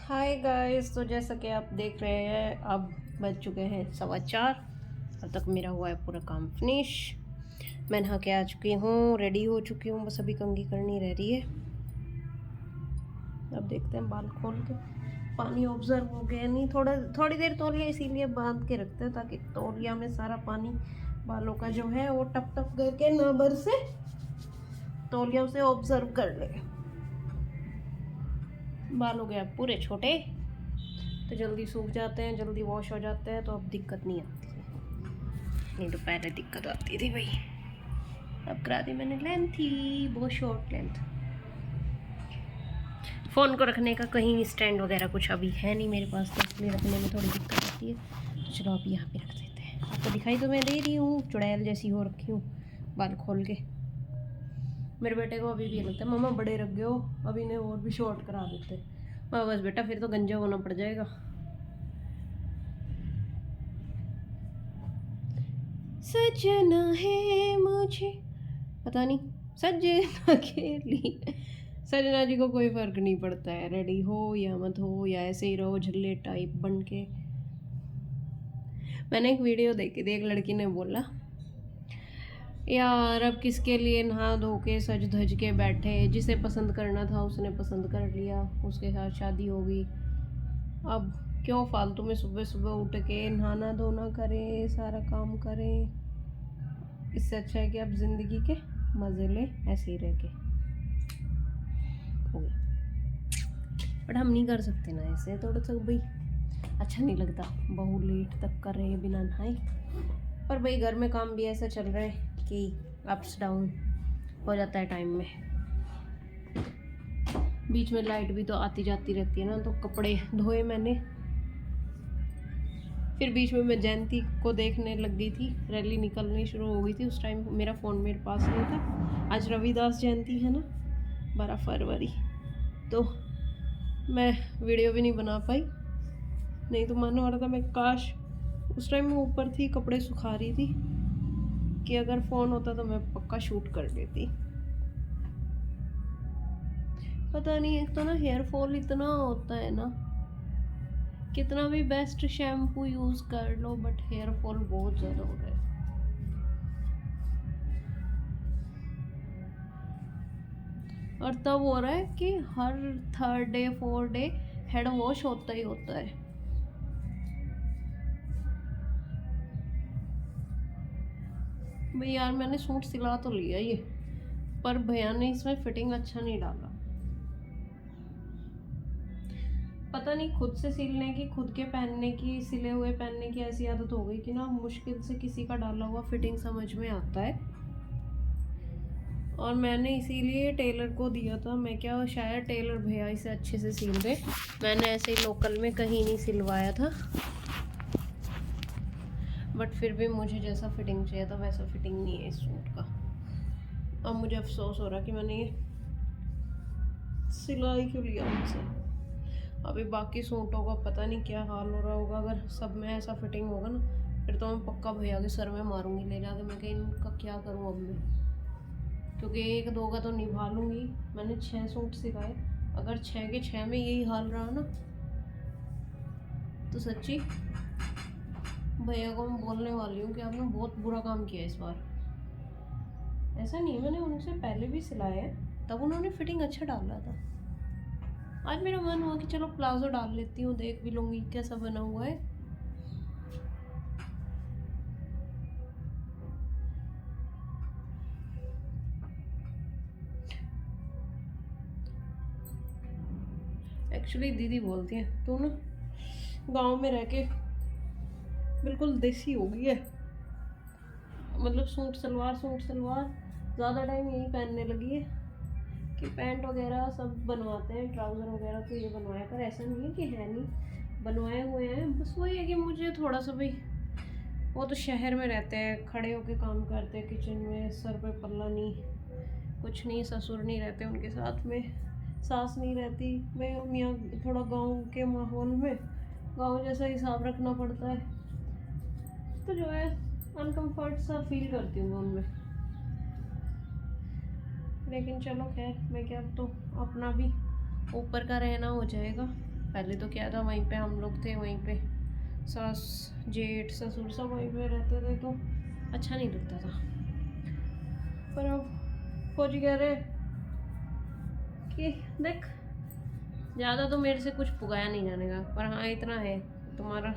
Hi guys, तो जैसा कि आप देख रहे हैं अब बज चुके हैं 4:15। अब तक मेरा हुआ है पूरा काम फिनिश। मैं नहा के आ चुकी हूँ, रेडी हो चुकी हूँ, बस अभी कंघी करनी रह रही है। अब देखते हैं, बाल खोल के पानी ऑब्जर्व हो गया नहीं। थोड़ी देर तौलिया इसीलिए बांध के रखते हैं ताकि तौलिया में सारा पानी बालों का जो है वो टप टप करके ना बरसे, तौलिया उसे ऑब्जर्व कर ले। बाल हो गया पूरे छोटे तो जल्दी सूख जाते हैं, जल्दी वॉश हो जाते हैं, तो अब दिक्कत नहीं आती है। नहीं तो पहले दिक्कत आती थी भाई। अब करा दी मैंने लेंथी, बहुत शॉर्ट लेंथ। फ़ोन को रखने का कहीं स्टैंड वगैरह कुछ अभी है नहीं मेरे पास, तो इसलिए रखने में थोड़ी दिक्कत आती है। तो चलो अब यहाँ पे रख देते हैं। आपको दिखाई तो मैं दे रही हूँ, चुड़ैल जैसी हो रखी हूँ बाल खोल के। मेरे बेटे को अभी भी लगता है मम्मा बड़े रख गए हो, अभी इन्हें और भी शॉर्ट करा देते। मैं बस बेटा फिर तो गंजा होना पड़ जाएगा। सजना है मुझे, पता नहीं सजना के लिए। सजना जी को कोई फ़र्क नहीं पड़ता है, रेडी हो या मत हो या ऐसे ही रहो झल्ले टाइप बन के। मैंने एक वीडियो देखी थी, एक लड़की ने बोला यार अब किसके लिए नहा धो के सज धज के बैठे, जिसे पसंद करना था उसने पसंद कर लिया, उसके साथ शादी हो गई। अब क्यों फालतू में सुबह सुबह उठ के नहाना धोना करें, सारा काम करें। इससे अच्छा है कि आप ज़िंदगी के मज़े लें ऐसे ही रह के। हो गया, बट हम नहीं कर सकते ना ऐसे, थोड़ा सा भाई अच्छा नहीं लगता बहू लेट तक कर रहे हैं बिना नहाए। पर भाई घर में काम भी ऐसा चल रहा है कि अप्स डाउन हो जाता है टाइम में। बीच में लाइट भी तो आती जाती रहती है ना, तो कपड़े धोए मैंने। फिर बीच में मैं जयंती को देखने लग गई थी, रैली निकलनी शुरू हो गई थी। उस टाइम मेरा फ़ोन मेरे पास नहीं था। आज रविदास जयंती है ना, 12 फरवरी, तो मैं वीडियो भी नहीं बना पाई। नहीं तो मन हो रहा था मैं काश उस टाइम मैं ऊपर थी, कपड़े सुखा रही थी, कि अगर फ़ोन होता तो मैं पक्का शूट कर लेती। पता नहीं, एक तो ना हेयर फॉल इतना होता है ना, कितना भी बेस्ट शैम्पू यूज़ कर लो बट हेयर फॉल बहुत ज़्यादा हो रहा है। और तब हो रहा है कि हर 3rd day 4th day head wash होता ही होता है। भाई यार मैंने सूट सिला तो लिया ये, पर भैया ने इसमें फिटिंग अच्छा नहीं डाला। पता नहीं खुद से सिलने की, खुद के पहनने की, सिले हुए पहनने की ऐसी आदत हो गई कि ना मुश्किल से किसी का डाला हुआ फिटिंग समझ में आता है। और मैंने इसीलिए टेलर को दिया था। मैं क्या, शायद टेलर भैया इसे अच्छे से सिल दे। मैंने ऐसे ही लोकल में कहीं नहीं सिलवाया था, बट फिर भी मुझे जैसा फिटिंग चाहिए था वैसा फिटिंग नहीं है इस सूट का। अब मुझे अफसोस हो रहा कि मैंने ये सिलाई क्यों लिया मुझसे। अभी बाकी सूटों का पता नहीं क्या हाल हो रहा होगा। अगर सब में ऐसा फिटिंग होगा ना, फिर तो मैं पक्का भैया के सर में मारूंगी ले जाके। मैं कहीं इनका क्या करूँ अब मैं, क्योंकि 1-2 का तो निभा लूँगी। मैंने 6 सूट सिलाए, अगर 6 के 6 में यही हाल रहा ना, तो सच्ची भैया को मैं बोलने वाली हूँ कि आपने बहुत बुरा काम किया इस बार। ऐसा नहीं, मैंने उनसे पहले भी सिलाया है, तब उन्होंने फिटिंग अच्छा डाला था। आज मेरा मन हुआ कि चलो प्लाजो डाल लेती हूँ, देख भी लूँगी कैसा बना हुआ है। एक्चुअली दीदी बोलती हैं तू ना गांव में रह के बिल्कुल देसी हो गई है। मतलब सूट सलवार ज़्यादा टाइम यही पहनने लगी है कि पैंट वगैरह सब बनवाते हैं, ट्राउज़र वगैरह तो ये बनवाया कर। ऐसा नहीं है कि है नहीं, बनवाए हुए हैं। बस वही है कि मुझे थोड़ा सा भाई, वो तो शहर में रहते हैं, खड़े होके काम करते हैं किचन में, सर पे पल्ला नहीं, कुछ नहीं, ससुर नहीं रहते उनके साथ में, सास नहीं रहती। मैं यहाँ थोड़ा गांव के माहौल में गांव जैसा हिसाब रखना पड़ता है, तो जो है अनकम्फर्ट सा फील करती हूँ मैं उनमें। लेकिन चलो खैर, मैं क्या, अब तो अपना भी ऊपर का रहना हो जाएगा। पहले तो क्या था, वहीं पे हम लोग थे, वहीं पे सास जेठ ससुर सब वहीं पे रहते थे, तो अच्छा नहीं लगता था। पर अब फौजी कह रहे कि देख, ज़्यादा तो मेरे से कुछ पुगाया नहीं जाने का, पर हाँ इतना है, तुम्हारा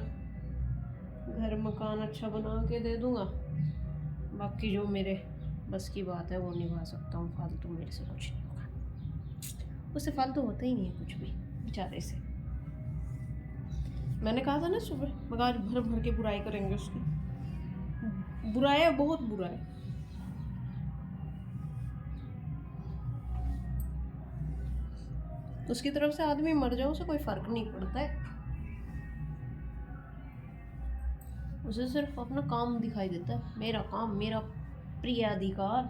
घर मकान अच्छा बना के दे दूँगा, बाकी जो मेरे बस की बात है वो निभा सकता हूँ, फालतू मेरे से कुछ नहीं होगा। उससे फालतू होता ही नहीं है कुछ भी बेचारे से। मैंने कहा था ना सुबह, मगर आज भर भर के बुराई करेंगे उसकी। बुरा है, बहुत बुरा है। उसकी तरफ से आदमी मर जाए उसे कोई फर्क नहीं पड़ता है, उसे सिर्फ अपना काम दिखाई देता है। मेरा काम, मेरा प्रिय अधिकार,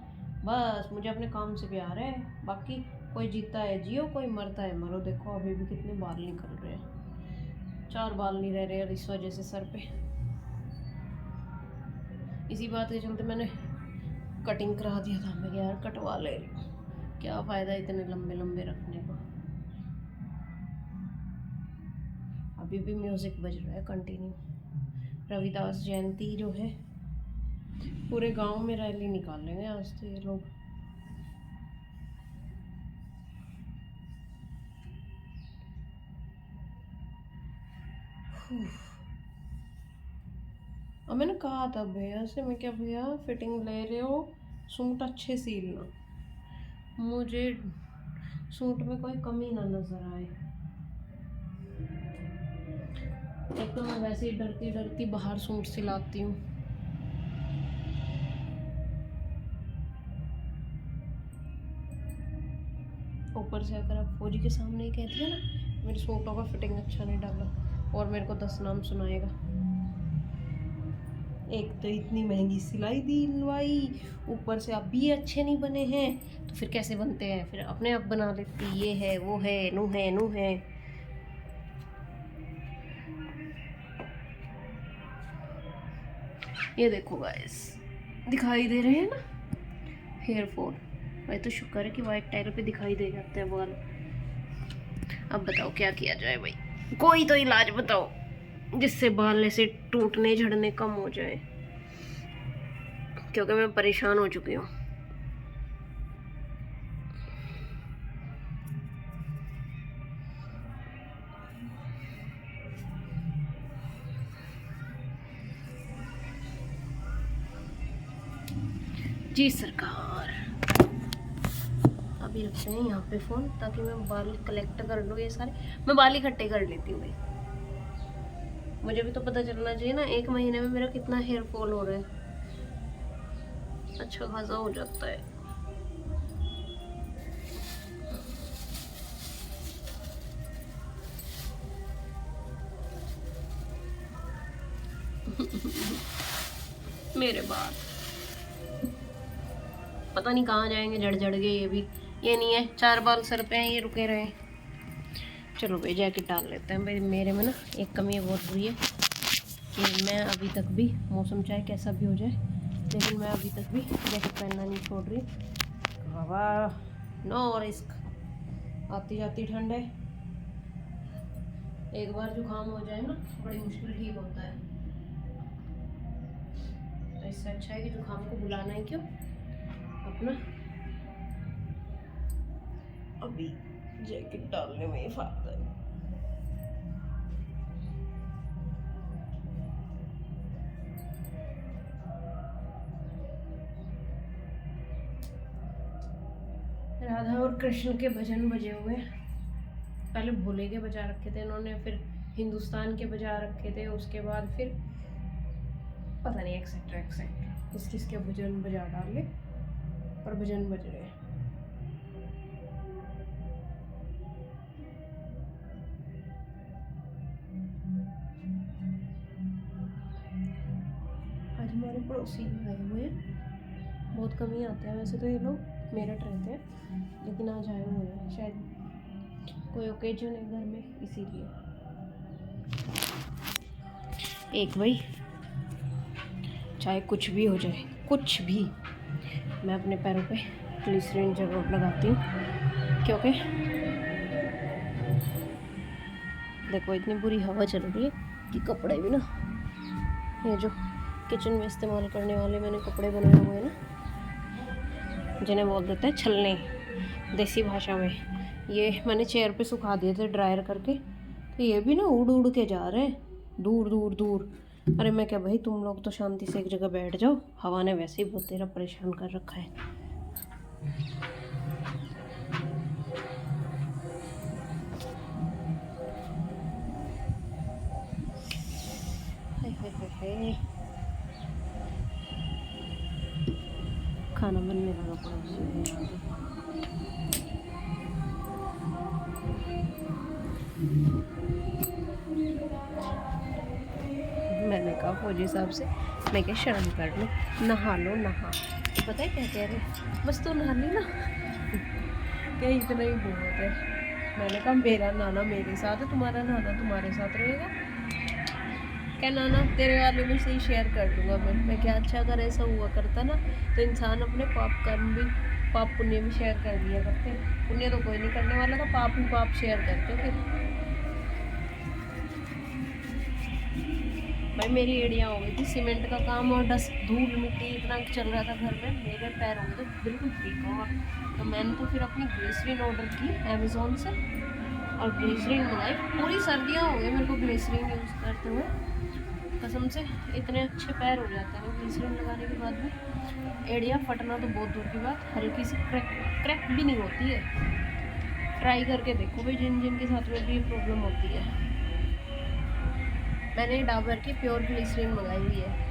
बस मुझे अपने काम से प्यार है। बाकी कोई जीता है जियो, कोई मरता है मरो। देखो अभी भी कितने बाल निकल रहे हैं, 4 बाल नहीं रह रहे यार इस वजह से सर पे। इसी बात के चलते मैंने कटिंग करा दिया था। मैं यार कटवा ले रही हूँ, क्या फ़ायदा इतने लंबे लंबे रखने का। अभी भी म्यूज़िक बज रहा है कंटिन्यू। रविदास जयंती जो है, पूरे गांव में रैली निकालेंगे आज तो ये लोग। और मैंने कहा था भैया से, मैं क्या भैया फिटिंग ले रहे हो, सूट अच्छे सिलना, मुझे सूट में कोई कमी ना नज़र आए। एक तो मैं वैसे ही डरती डरती बाहर सूट सिलाती हूँ। ऊपर से अगर आप फौजी के सामने ही कहती है ना मेरे सूटों का फिटिंग अच्छा नहीं डाला, और मेरे को 10 नाम सुनाएगा। एक तो इतनी महंगी सिलाई दिलवाई, ऊपर से अब भी अच्छे नहीं बने हैं, तो फिर कैसे बनते हैं? फिर अपने आप बना लेती, ये है वो है, नू है नू है। ये देखो गाइस, दिखाई दे रहे हैं ना हेयर फॉल। भाई तो शुक्र है कि वाइट टाइल पे दिखाई दे जाते हैं बाल। अब बताओ क्या किया जाए भाई, कोई तो इलाज बताओ जिससे बाल ऐसे टूटने झड़ने कम हो जाए, क्योंकि मैं परेशान हो चुकी हूँ। जी सरकार। अभी रखते हैं यहाँ पे फ़ोन, ताकि मैं बाल कलेक्ट कर लूँ। ये सारे मैं बाल इकट्ठे कर लेती हूँ भाई, मुझे भी तो पता चलना चाहिए ना 1 महीने में मेरा कितना हेयर फॉल हो रहा है। अच्छा खासा हो जाता है। मेरे बाल पता नहीं कहाँ जाएंगे, जड़ जड़ गए ये भी। ये नहीं है 4 बाल सर पे हैं, ये रुके रहे। चलो भाई जैकेट डाल लेते हैं। भाई मेरे में ना एक कमी बहुत बुरी है कि मैं अभी तक भी, मौसम चाहे कैसा भी हो जाए, लेकिन मैं अभी तक भी जैकेट पहनना नहीं छोड़ रही। हवा नो रिस्क, आती जाती ठंड है। एक बार जुकाम हो जाए ना बड़ी मुश्किल ठीक होता है, तो इससे अच्छा है कि जुकाम को बुलाना ही क्यों, अपना अभी जैकेट डालने में ही फायदा है। राधा और कृष्ण के भजन बजे हुए, पहले भोले के बजा रखे थे इन्होंने, फिर हिंदुस्तान के बजा रखे थे, उसके बाद फिर पता नहीं एक्सेट्रा एक्सेट्रा किस किस के भजन बजा डाले, पर भजन बज रहे हैं। आज हमारे पड़ोसी आए हुए हैं, बहुत कम ही आते हैं वैसे तो ये लोग, मेरठ रहते हैं, लेकिन आज आए हुए हैं, शायद कोई ओकेजन है घर में इसीलिए। एक भाई चाहे कुछ भी हो जाए, कुछ भी, मैं अपने पैरों पे ग्लिसरीन जरूर लगाती हूँ, क्योंकि देखो इतनी बुरी हवा चल रही है कि कपड़े भी ना, ये जो किचन में इस्तेमाल करने वाले मैंने कपड़े बनाए हुए हैं ना, जिन्हें बोल देते हैं छलने देसी भाषा में, ये मैंने चेयर पे सुखा दिए थे ड्रायर करके। तो ये भी ना उड़ उड़ के जा रहे हैं दूर दूर दूर। अरे मैं क्या भाई, तुम लोग तो शांति से एक जगह बैठ जाओ, हवा ने वैसे ही बहुत तेरा परेशान कर रखा है। खाना बनने लगा पड़ा। मैंने कहा फौजी साहब से, मैं क्या शर्म कर लो, नहा लो नहा। तो पता है क्या कह रहे, बस तो नहा ली ना, क्या इतना ही बहुत है। मैंने कहा मेरा नहाना मेरे साथ है, तुम्हारा नहाना तुम्हारे साथ रहेगा। क्या नाना तेरे वाले में से ही शेयर कर दूंगा मैं क्या। अच्छा अगर ऐसा हुआ करता ना तो इंसान अपने पाप कर्म भी, पाप पुण्य भी शेयर कर दिया करते। पुण्य तो कोई नहीं करने वाला था, पाप ही पाप शेयर करते फिर। भाई मेरी एड़ियाँ हो गई थी सीमेंट का काम और डस्ट धूल मिट्टी इतना चल रहा था घर में, मेरे पैर हो गए तो बिल्कुल ठीक हुआ। तो मैंने तो फिर अपनी ग्लिसरीन ऑर्डर की अमेज़ोन से और ग्लिसरीन मंगाई। पूरी सर्दियाँ हो गई मेरे को ग्लिसरीन यूज़ करते हुए, कसम से इतने अच्छे पैर हो जाते हैं ग्लिसरीन लगाने के बाद भी। एड़ियाँ फटना तो बहुत दूर की बात, हल्की सी क्रैक भी नहीं होती है। ट्राई करके देखो भाई जिन जिन के साथ में भी ये प्रॉब्लम होती है। मैंने डाबर की प्योर ग्लिसरीन मंगाई हुई है।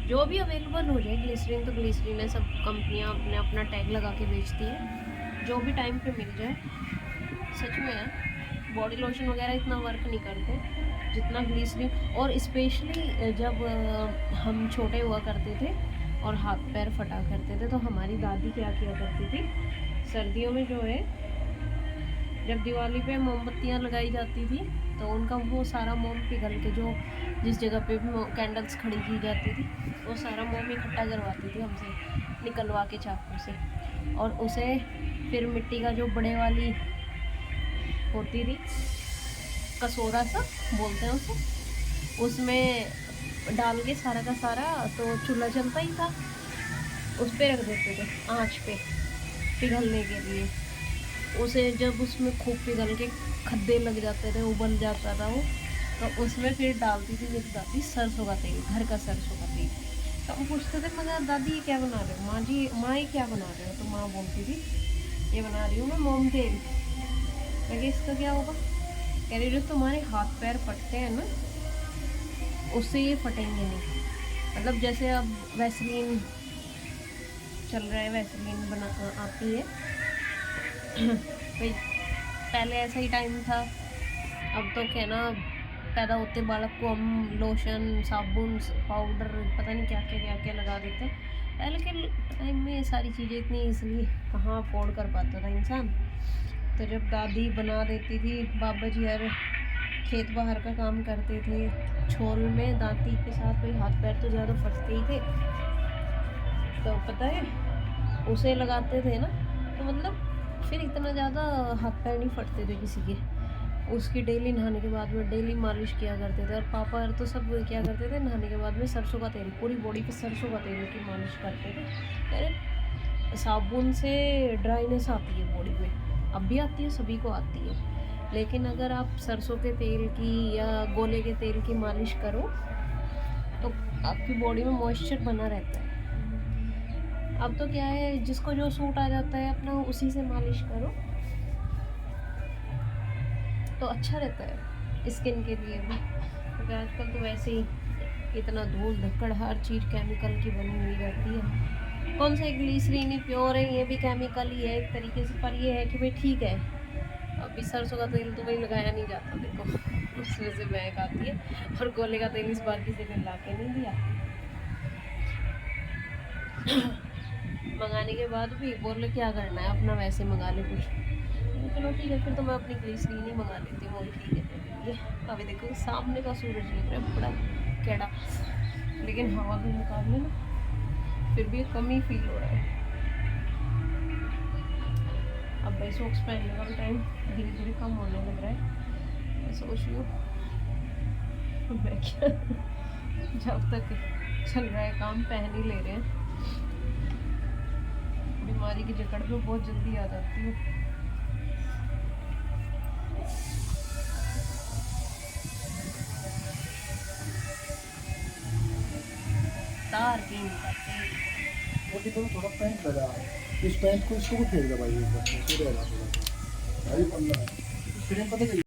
जो भी अवेलेबल हो जाए ग्लिसरीन तो ग्लिसरीन है, सब कंपनियां अपने अपना टैग लगा के बेचती है, जो भी टाइम पे मिल जाए। सच में है, बॉडी लोशन वगैरह इतना वर्क नहीं करते जितना ग्लिसरीन। और स्पेशली जब हम छोटे हुआ करते थे और हाथ पैर फटा करते थे तो हमारी दादी क्या किया करती थी, सर्दियों में जो है जब दिवाली पे मोमबत्तियाँ लगाई जाती थी तो उनका वो सारा मोम पिघल के, जो जिस जगह पे भी कैंडल्स खड़ी की जाती थी वो सारा मोम इकट्ठा करवाती थी हमसे निकलवा के चाकू से, और उसे फिर मिट्टी का जो बड़े वाली होती थी कसोरा सा बोलते हैं उसे, उसमें डाल के सारा का सारा, तो चूल्हा चलता ही था, उस पर रख देते थे आँच पे पिघलने के लिए। उसे जब उसमें खूब पिघल के खद्दे लग जाते थे, उबल जाता था वो, तो उसमें फिर डालती थी मेरी दादी सरसों का तेल, घर का सरसों का तेल। तो हम पूछते थे मगर दादी ये क्या बना रहे हो, माँ जी माँ ये क्या बना रहे हो, तो माँ बोलती थी ये बना रही हूँ मैं मोम तेल। मैं कि इसका क्या होगा, कह रही जो तुम्हारे हाथ पैर फटते हैं ना उससे ये फटेंगे नहीं। मतलब जैसे अब वैसलीन चल रहा है, वैसलीन बना आती है भाई, पहले ऐसा ही टाइम था। अब तो क्या ना, पैदा होते बालक को हम लोशन साबुन पाउडर पता नहीं क्या क्या लगा देते हैं। पहले के टाइम में ये सारी चीज़ें इतनी ईजिली कहाँ अफोर्ड कर पाता था इंसान। तो जब दादी बना देती थी, बाबा जी हर खेत बाहर का काम करते थे, छोल में दांती के साथ भाई हाथ पैर तो ज़्यादा फटते ही थे, तो पता है उसे लगाते थे ना, तो मतलब फिर इतना ज़्यादा हाथ पैर नहीं फटते थे किसी के। उसकी डेली नहाने के बाद में डेली मालिश किया करते थे, और पापा तो सब क्या करते थे नहाने के बाद में सरसों का तेल पूरी बॉडी पे सरसों का तेल की मालिश करते थे। अरे साबुन से ड्राइनेस आती है बॉडी में, अब भी आती है, सभी को आती है, लेकिन अगर आप सरसों के तेल की या गोले के तेल की मालिश करो तो आपकी बॉडी में मॉइस्चर बना रहता है। अब तो क्या है, जिसको जो सूट आ जाता है अपना उसी से मालिश करो तो अच्छा रहता है स्किन के लिए भी, क्योंकि आजकल तो वैसे ही इतना धूल धक्कड़ हर चीज़ केमिकल की बनी हुई रहती है। कौन सा ग्लिसरीन ही प्योर है, ये भी केमिकल ही है एक तरीके से, पर ये है कि भाई ठीक है, अभी सरसों का तेल तो भाई लगाया नहीं जाता, देखो उसमें से महक आती है, और गोले का तेल इस बार किसी ने ला के नहीं दिया। मंगाने के बाद भी बोले क्या करना है अपना वैसे मंगा ले कुछ, चलो ठीक है फिर तो मैं अपनी ग्लिसरीन ही मंगा लेती हूँ, ठीक है मेरे लिए। अभी देखो सामने का सूरज लग रहा है बड़ा कैड़ा, लेकिन हवा के मुकाबले ना फिर भी कमी फील हो रहा है। अब भाई सॉक्स पहनने का भी टाइम धीरे धीरे कम होने लग रहा है। मैं सोच रही हूँ मैं क्या जब तक चल रहा है काम पहन ही ले रहे हैं। बीमारी की जकड़ में बहुत जल्दी आ जाती है। तार की वो भी तो थोड़ा पैंट लगा, इस पैंट को इसको फेंक दबाइए, ऊपर से रहेगा थोड़ा सा भाई, पन्ना है फ्रेम पता चल